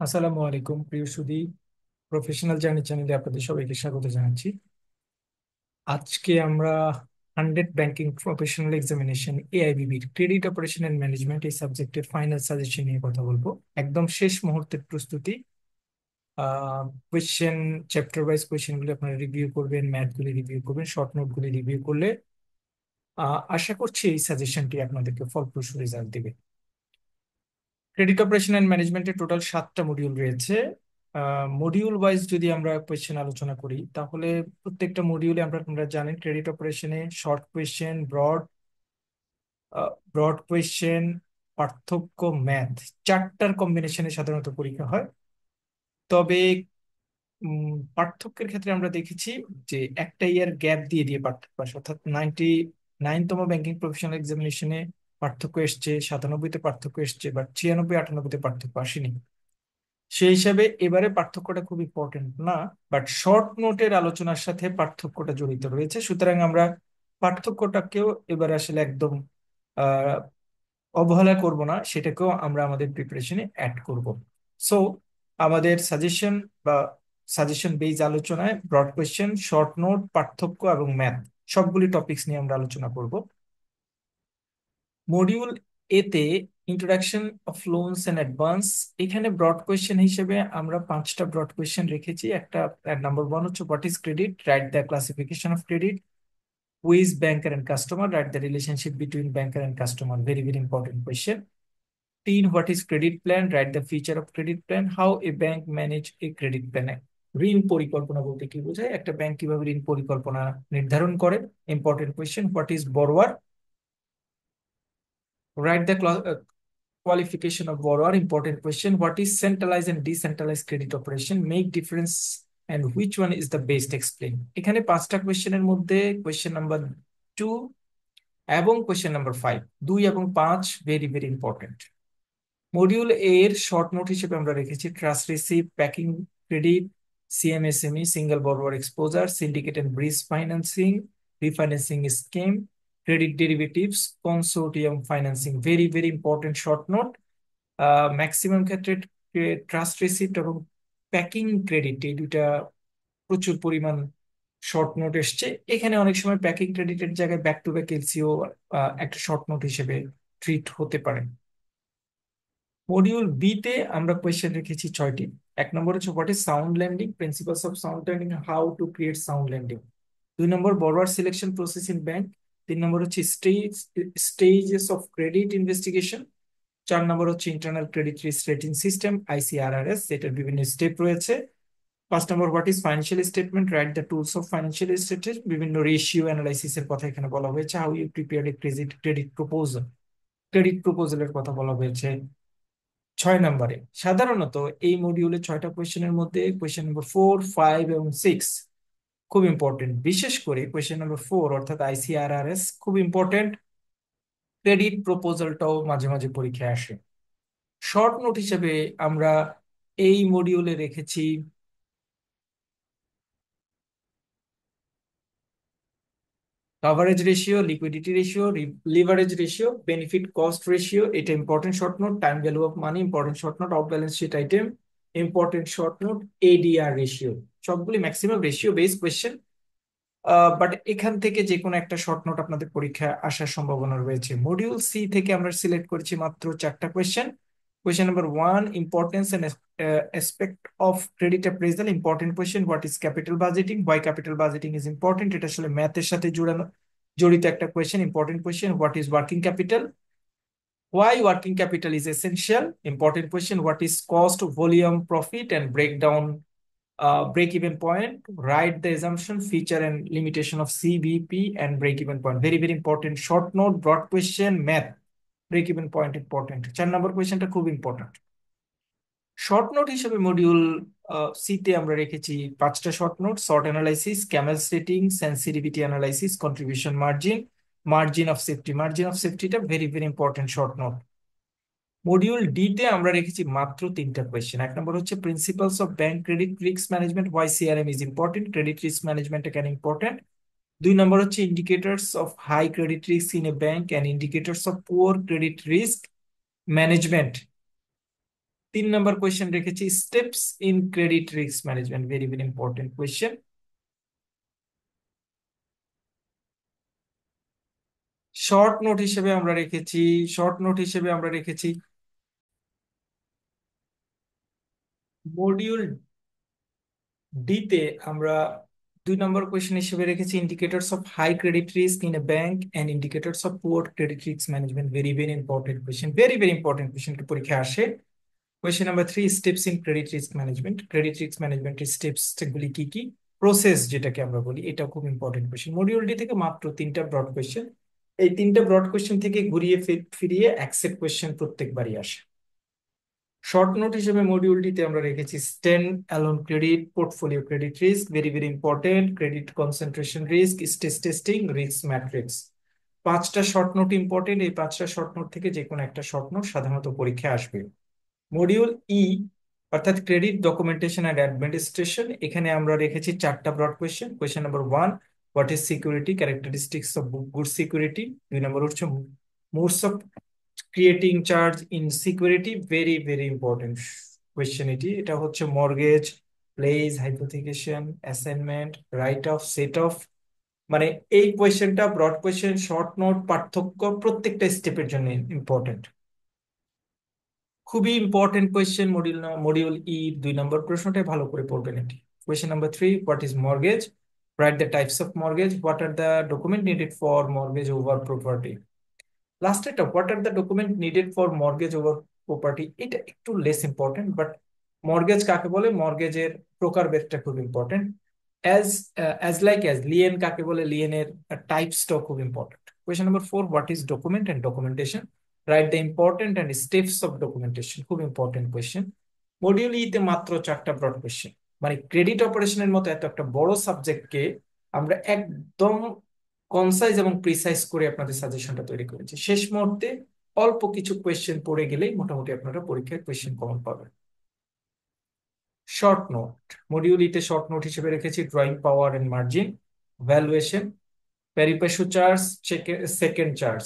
আসসালামু আলাইকুম প্রিয় সুধী। প্রফেশনাল জার্নি চ্যানেলে আপনাদের সবাইকে স্বাগত জানাচ্ছি। আজকে আমরা 100 ব্যাংকিং প্রফেশনাল এক্সামিনেশন এআইবিবির ক্রেডিট অপারেশন এন্ড ম্যানেজমেন্ট এই সাবজেক্টের ফাইনাল সাজেশন নিয়ে কথা বলবো। একদম শেষ মুহূর্তের প্রস্তুতি। কোয়েশ্চেন, চ্যাপ্টার ওয়াইজ কোয়েশ্চেন গুলো আপনারা রিভিউ করবেন, ম্যাথ গুলি রিভিউ করবেন, শর্ট নোট গুলি রিভিউ করলে আশা করছি এই সাজেশনটি আপনাদেরকে ফলপ্রসূ রেজাল্ট দেবে। ক্রেডিট অপারেশন এন্ড ম্যানেজমেন্টের টোটাল 7টা মডিউল রয়েছে। মডিউল ওয়াইজ যদি আমরা কোয়েশ্চেন আলোচনা করি তাহলে প্রত্যেকটা মডিউলে আপনারা জানেন ক্রেডিট অপারেশনে শর্ট কোয়েশ্চেন, ব্রড কোয়েশ্চেন, পার্থক্য, ম্যাথ, 4টার কম্বিনেশনে সাধারণত পরীক্ষা হয়। তবে পার্থক্যের ক্ষেত্রে আমরা দেখেছি যে একটা ইয়ার গ্যাপ দিয়ে দিয়ে পার্থক্য আসে, অর্থাৎ 99তম ব্যাংকিং প্রফেশনাল এক্সামিনেশনে পার্থক্য এসছে, 97-তে পার্থক্য এসছে, বাট 96-98-তে পার্থক্য আসেনি। সেই হিসাবে এবারে পার্থক্যটা খুব ইম্পর্টেন্ট না, বাট শর্ট নোটের আলোচনার সাথে পার্থক্যটা জড়িত রয়েছে, সুতরাং আমরা পার্থক্যটাকেও এবারে আসলে একদম আহ অবহেলা করব না, সেটাকেও আমরা আমাদের প্রিপারেশনে অ্যাড করব। সো আমাদের সাজেশন বা সাজেশন বেজ আলোচনায় ব্রড কোয়েশ্চেন, শর্ট নোট, পার্থক্য এবং ম্যাথ সবগুলি টপিকস নিয়ে আমরা আলোচনা করব। মডিউল এতে introduction of loans and advance, এখানে ব্রড কোয়েশ্চেন হিসেবে আমরা 5টা ব্রড কোয়েশ্চেন রেখেছি। একটা নাম্বার 1 হচ্ছে what is credit, right the classification of credit. Who is banker and customer, right the relationship between banker and customer, very very important question. 3, what is credit plan, right the feature of credit plan, how a bank manage a credit plan. ঋণ পরিকল্পনা বলতে কি বোঝায়, একটা bank কিভাবে ঋণ পরিকল্পনা নির্ধারণ করে, important question. What is বড়োয়ার, write the qualification of borrower, important question. What is centralized and decentralized credit operation, make difference and which one is the best, explain। এখানে 5টা কোয়েশ্চেনের মধ্যে কোয়েশ্চেন নাম্বার 2 এবং কোয়েশ্চেন নাম্বার 5, 2 এবং 5 very very important. Module এর short note হিসেবে আমরা রেখেছি trust receive, packing credit, CMSME, single borrower exposure, syndicate and bridge financing, refinancing scheme, credit derivatives, consortium financing, very very important short note. Maximum ক্ষেত্রে trust receipt এবং packing credit এই দুইটা প্রচুর পরিমাণ শর্ট নোট এসছে। এখানে অনেক সময় প্যাকিং ক্রেডিটের জায়গায় ব্যাক টু ব্যাক এলসিও একটা শর্ট নোট হিসেবে ট্রিট হতে পারে। মডিউল বি তে আমরা কোয়েশ্চেন রেখেছি 6টি। 1 নম্বর হচ্ছে what is sound landing, principles of sound landing, how to create sound landing. 2 নম্বর borrower selection process in bank. 3 নম্বর হচ্ছে স্টেজেস অফ ক্রেডিট ইনভেস্টিগেশন। 4 নম্বর হচ্ছে internal credit risk rating system, ICRRS, এটার বিভিন্ন স্টেপ রয়েছে। 5 নম্বর what is financial statement, write the tools of financial statement, বিভিন্ন রেশিও অ্যানালাইসিস এর কথা এখানে বলা হয়েছে। How you prepare a credit proposal, credit প্রপোজালের কথা বলা হয়েছে 6 নম্বরে। সাধারণত এই মডিউলে 6টা কোয়েশ্চেনের মধ্যে কোয়েশ্চেন নম্বর 4, 5 এবং 6 খুব ইম্পর্টেন্ট, বিশেষ করে কোয়েশ্চেন নম্বর 4 অর্থাৎ আইসিআরআরএস খুব ইম্পর্টেন্ট। ক্রেডিট প্রপোজালটাও মাঝে মাঝে পরীক্ষায় আসে। শর্ট নোট হিসেবে আমরা এই মডিউলে রেখেছি coverage ratio, liquidity ratio, leverage ratio, benefit cost ratio, এটা important short note. Time value of money important short note. Off balance sheet item important short note. ADR ratio, সবগুলি maximum ratio base question, but এখান থেকে যে কোনো একটা short note আপনাদের পরীক্ষায় আসার সম্ভাবনা রয়েছে। মডিউল সি থেকে আমরা সিলেক্ট করেছি মাত্র 4টা question. Question number 1, importance and aspect of credit appraisal, important question. What is capital budgeting, why capital budgeting is important, এটা আসলে ম্যাথের সাথে জড়িত একটা question, important question. What is working capital, why working capital is essential, important question. What is cost, volume, profit and breakdown, break even point, write the assumption, feature and limitation of CBP and break even point, very very important short note, broad question, math, break even point important। 4 নম্বর কোয়েশ্চেনটা খুব important. Short note হিসেবে module C তে আমরা রেখেছি 5টা short note. Short analysis, CAMELS rating, sensitivity analysis, contribution margin, margin of safety. Margin of সেফটিটা very very important short note. Module D তে আমরা রেখেছি মাত্র 3টা কোয়েশ্চেন। 1 নম্বর হচ্ছে principles of bank credit risk management, Y CRM is important, credit risk management কেন important. 2 নম্বর হচ্ছে indicators of high credit risk in a bank and indicators of poor credit risk management. 3 নম্বর কোয়েশ্চেন রেখেছি steps in credit risk management, very very important question. Short note হিসেবে আমরা রেখেছি, short note হিসেবে আমরা রেখেছি মডিউল ডিতে আমরা 2 নম্বর কোয়েশ্চেন হিসেবে রেখেছি indicators of high credit risk in a bank and indicators of poor credit risk management, very very important question, very very important question পরীক্ষা আসে। Question number 3, steps in credit risk management, credit risk ম্যানেজমেন্টের steps গুলি কি কি, process যেটাকে আমরা বলি, এটা খুব ইম্পর্টেন্ট কোয়েশ্চেন। মডিউল ডি থেকে মাত্র 3টা ব্রড কোয়েশ্চেন, এই 3টা ব্রড কোয়েশ্চেন থেকে ঘুরিয়ে ফিরিয়ে অ্যাকসেপ্ট কোয়েশ্চেন প্রত্যেকবারই আসে। শর্ট নোট হিসেবে মডিউল ডিতে আমরা রেখেছি stand alone credit, portfolio credit risk, very very important, credit concentration risk, stress testing, risk matrix. 5টা শর্ট নোট ইম্পর্টেন্ট, এই 5টা শর্ট নোট থেকে যে কোনো একটা শর্ট নোট সাধারণত পরীক্ষায় আসবে। মডিউল ই অর্থাৎ ক্রেডিট ডকুমেন্টেশন অ্যান্ড অ্যাডমিনিস্ট্রেশন, এখানে আমরা রেখেছি 4টা broad question. Question number 1, what is security, characteristics of good security. 2 নম্বর হচ্ছে modes of creating charge in security, very very important question এটি। এটা হচ্ছে mortgage, pledge, hypothecation, assignment, write off, set off. মানে এই কোয়েশ্চেনটা ব্রড কোয়েশ্চেন, শর্ট নোট, পার্থক্য প্রত্যেকটা স্টেপের জন্য ইম্পর্টেন্ট, খুবই ইম্পর্টেন্ট কোয়েশ্চেন। মডিউল ই 2 নম্বর প্রশ্নটাই ভালো করে পড়বেন এটি। Question number 3, what is mortgage, write the types of mortgage, what are the document needed for mortgage over property. Last এটা, what are the document needed for mortgage over property, এটা একটু less important, but mortgage কাকে বলে, মর্গেজের প্রকারভেদটা খুব important. As as Leyen কাকে বলে, লিয়েনের টাইপসটাও খুব important. Question number 4, what is document and documentation, write the important and steps of documentation, খুব important question. Module ইতে মাত্র 4টা ব্রড কোয়েশ্চেন, মানে ক্রেডিট অপারেশনের মতো এত একটা বড় সাবজেক্টকে আমরা একদম কনসাইজ এবং প্রিসাইজ করে আপনাদের সাজেশনটা তৈরি করেছি। শেষ মুহূর্তে অল্প কিছু কোয়েশ্চেন পড়ে গেলেই মোটামুটি আপনারা পরীক্ষায় কোয়েশ্চেন কমন পাবেন। শর্ট নোট, মডিউল ইতে শর্ট নোট হিসেবে রেখেছি drawing power and margin, valuation, pari passu charge, second charge.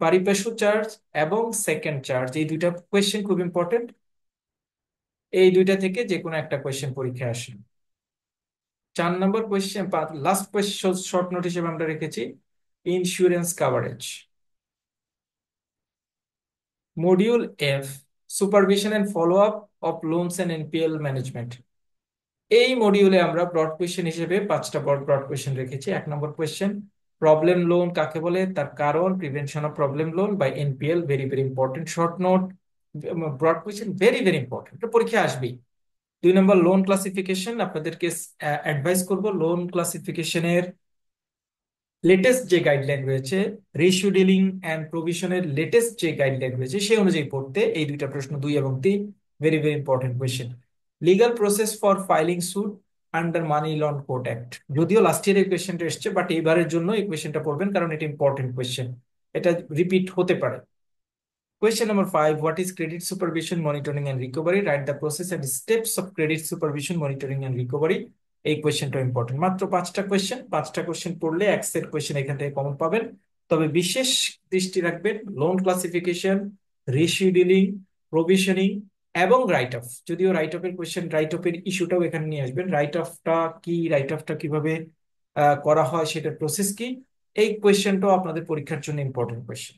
Pari passu charge এবং সেকেন্ড চার্জ, এই 2টা কোয়েশ্চেন খুব ইম্পর্টেন্ট, এই 2টা থেকে যে কোনো একটা কোয়েশ্চেন পরীক্ষায় আসে। 4 নম্বর question, last question short note হিসেবে আমরা রেখেছি insurance coverage. Module F, supervision and follow up of loans and NPL management, এই মডিউলে আমরা ব্রড কোয়েশ্চেন হিসেবে 5টা ব্রড কোয়েশ্চেন রেখেছি। 1 নম্বর কোয়েশ্চেন, প্রবলেম লোন কাকে বলে, তার কারণ, prevention of problem loan by NPL, very very important short note, broad question, very very important, পরীক্ষা আসবেই। 2 নম্বর লোন ক্লাসিফিকেশন, আপনাদেরকে অ্যাডভাইস করব লোন ক্লাসিফিকেশনের লেটেস্ট যে গাইডলাইন রয়েছে, রেশিও ডিলিং অ্যান্ড প্রভিশনের লেটেস্ট যে গাইডলাইন রয়েছে সেই অনুযায়ী পড়তে। এই 2টা প্রশ্ন 2 এবং 3, very very important question. Legal process for filing suit under money loan court act, যদিও লাস্ট ইয়ার এই কোয়েশ্চেনটা এসছে, বাট এইবারের জন্য এই কোয়েশ্চেনটা পড়বেন কারণ এটা ইম্পর্টেন্ট কোয়েশ্চেন, এটা রিপিট হতে পারে। Question number 5, what is credit supervision, monitoring and recovery? Write the process and steps of credit supervision, monitoring and recovery. এই কোয়েশ্চেনটা ইম্পর্টেন্ট। মাত্র 5টা কোয়েশ্চেন, 5টা কোয়েশ্চেন পড়লে এক সেট কোয়েশ্চেন এখান থেকে কমন পাবেন। তবে বিশেষ দৃষ্টি রাখবেন loan classification, ratio dealing, provisioning এবং রাইট অফ, যদিও রাইট অফের কোয়েশ্চেন, রাইট অফের ইস্যুটাও এখানে নিয়ে আসবেন। রাইট অফটা কি, রাইট অফটা কিভাবে করা হয়, সেটার প্রসেস কি, এই কোয়েশ্চেনটাও আপনাদের পরীক্ষার জন্য ইম্পর্টেন্ট কোয়েশ্চেন।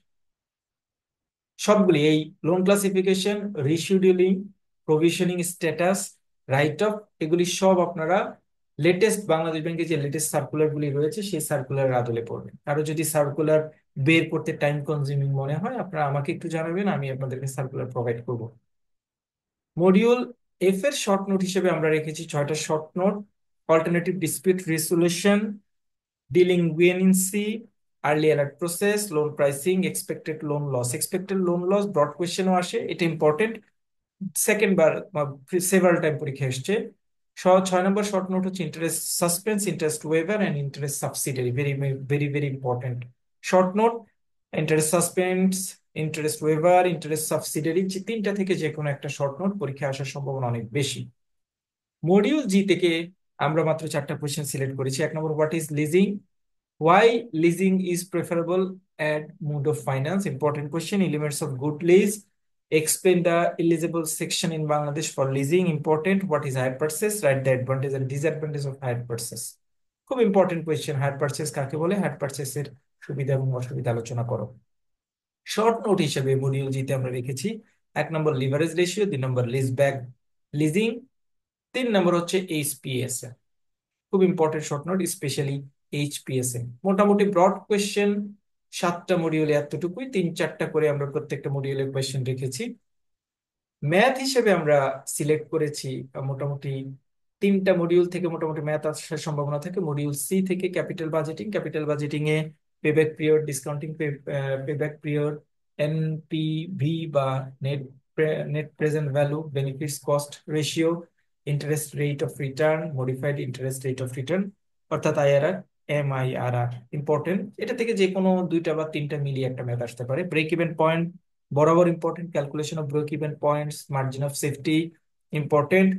সবগুলি এই loan classification, rescheduling, provisioning status, right of, এগুলি সব আপনারা লেটেস্ট বাংলাদেশ ব্যাংকের যে লেটেস্ট সার্কুলার গুলি রয়েছে সেই সার্কুলার আদলে পড়বেন। আরো যদি সার্কুলার বের করতে টাইম কনজিউমিং মনে হয় আপনারা আমাকে একটু জানাবেন, আমি আপনাদেরকে সার্কুলার প্রোভাইড করব। মডিউল এফ এর শর্ট নোট হিসেবে আমরা রেখেছি 6টা short note, alternative dispute resolution, delinquency, early alert process, loan pricing, expected loan loss. Expected loan loss broad কোয়েশ্চেনও আসে, এটা ইম্পর্টেন্ট, সেকেন্ড বার সেভারাল টাইম পরীক্ষা এসছে। 6 নম্বর শর্ট নোট হচ্ছে interest suspense, interest waiver and interest subsidiary, very very very important short note. Interest suspense, interest waiver, interest subsidiary, 3টা থেকে যে কোনো একটা শর্ট নোট পরীক্ষা আসার সম্ভাবনা অনেক বেশি। মডিউল জি থেকে আমরা মাত্র 4টা কোয়েশ্চেন সিলেক্ট করেছি। 1 নম্বর, what is leasing, why leasing is preferable at mode of finance, important question, elements of good lease, Explain the eligible section in Bangladesh for leasing. Important. What is hire purchase? Write the advantage and disadvantage of hire purchase. খুব important question, higher purchase কাকে বলে, higher পারচেসের সুবিধা এবং অসুবিধা আলোচনা করো। Short note হিসেবে module জিতে আমরা রেখেছি 1 নম্বর লিভারেজ রেশিও, 2 নম্বর লিজ ব্যাক লিজিং, 3 নম্বর হচ্ছে এইচপিএস। খুব important short note, specially HPS এ। মোটামুটি ব্রড কোয়েশ্চেন 7টা মডিউলে এতটুকুই, 3-4টা করে আমরা প্রত্যেকটা মডিউলে কোয়েশ্চেন রেখেছি। ম্যাথ হিসেবে আমরা সিলেক্ট করেছি মোটামুটি 3টা মডিউল থেকে মোটামুটি ম্যাথ আসার সম্ভাবনা থাকে। মডিউল সি থেকে ক্যাপিটাল বাজেটিং, ক্যাপিটাল বাজেটিং এ payback period, discounting payback period, NPV বা net net present value, benefits cost ratio, interest rate of return, modified interest rate of return অর্থাৎ আইআরআর, এমআইআরআর ইম্পর্টেন্ট। এটা থেকে যে কোনো 2টা বা 3টা মিলিয়ে একটা ম্যাথ আসতে পারে। ব্রেক ইভেন পয়েন্ট বরাবর important, calculation of break even points, margin of safety important.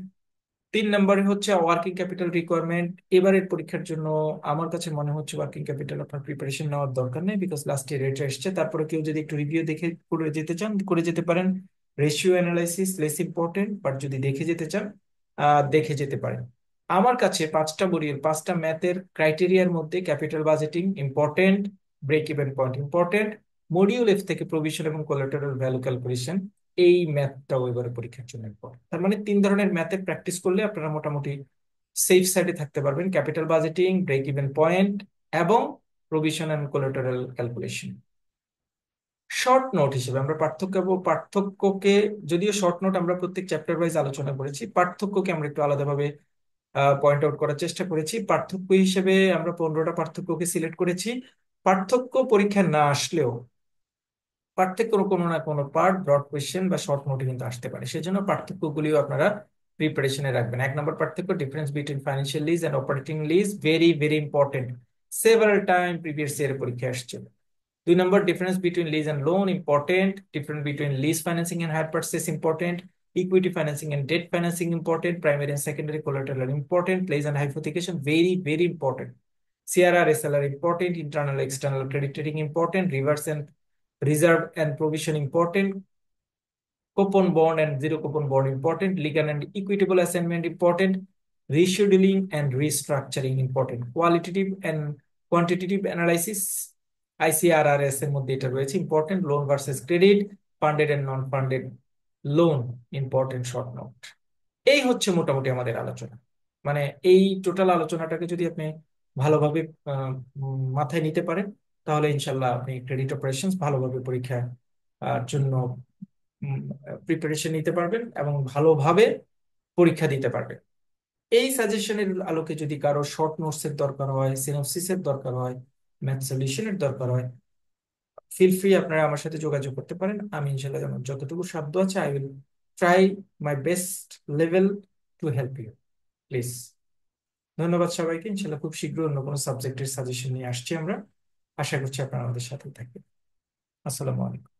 3 নম্বরে হচ্ছে ওয়ার্কিং ক্যাপিটাল রিকোয়ারমেন্ট। এবারের পরীক্ষার জন্য আমার কাছে মনে হচ্ছে ওয়ার্কিং ক্যাপিটাল আপনার প্রিপারেশন নেওয়ার দরকার নেই, বিকজ লাস্ট ইয়ার এটা এসছে। তারপরে কেউ যদি একটু রিভিউ দেখে করে যেতে চান করে যেতে পারেন। Ratio analysis less important, but যদি দেখে যেতে চান দেখে যেতে পারেন। আমার কাছে 5টা মডিউল 5টা ম্যাথের ক্রাইটেরিয়ার মধ্যে capital budgeting important, break even point important, module F থেকে প্রভিশন এবং কোলাটেরাল ভ্যালু ক্যালকুলেশন, এই ম্যাথটাও এবারে পরীক্ষার জন্য ইম্পর্টেন্ট। তার মানে 3 ধরনের ম্যাথে প্র্যাকটিস করলে আপনারা মোটামুটি সেফ সাইডে থাকতে পারবেন। Capital budgeting, break even point এবং provision and collateral calculation. Short note হিসেবে আমরা পার্থক্যকে, যদিও শর্ট নোট আমরা প্রত্যেক চ্যাপ্টার ওয়াইজ আলোচনা করেছি, পার্থক্যকে আমরা একটু আলাদাভাবে পয়েন্ট আউট করার চেষ্টা করেছি। পার্থক্য হিসেবে আমরা 15টা পার্থক্যকে সিলেক্ট করেছি। পার্থক্য পরীক্ষা না আসলেও পার্থক্যের কোনো না কোনো পার্ট ব্রড কোয়েশ্চেন বা শর্ট নোটে কিন্তু আসতে পারে, সেজন্য পার্থক্যগুলিও আপনারা প্রিপারেশনে রাখবেন। 1 নম্বর পার্থক্য, difference between financial lease and operating lease, very very important, several time previous year পরীক্ষা আসছে। 2 নম্বর difference between lease and loan, important. Difference between lease financing and hire purchase, important. Equity financing and debt financing, important. Primary and secondary collateral, important. Place and hypothecation, very very important. CRR SLR, important. Internal external credit rating, important. Reverse and reserve and provision important, coupon bond and zero coupon bond important, legal and equitable assignment important, rescheduling and restructuring important, qualitative and quantitative analysis ICRRS এর মধ্যে এটা রয়েছে important, loan versus credit, funded and non funded loan important short note. এই হচ্ছে মোটামুটি আমাদের আলোচনা। মানে এই টোটাল আলোচনাটাকে যদি আপনি ভালোভাবে মাথায় নিতে পারেন, তাহলে ইনশাল্লাহ আপনি ক্রেডিট অপারেশনস ভালোভাবে পরীক্ষার জন্য প্রিপারেশন নিতে পারবেন এবং ভালোভাবে পরীক্ষা দিতে পারবেন। এই সাজেশনের আলোকে যদি কারো শর্ট নোটস এর দরকার হয়, সিনপসিসের দরকার হয়, ম্যাথ সলিউশনের দরকার হয়, ফিল ফ্রি আপনারা আমার সাথে যোগাযোগ করতে পারেন। আমি ইনশাল্লাহ আমার যতটুকু সাধ্য আছে I will try my best level to help you, please. ধন্যবাদ সবাইকে। ইনশাল্লাহ খুব শীঘ্র অন্য কোনো সাবজেক্টের সাজেশন নিয়ে আসছি আমরা। আশা করছি আপনারা আমাদের সাথে থাকবেন। আসসালামু আলাইকুম।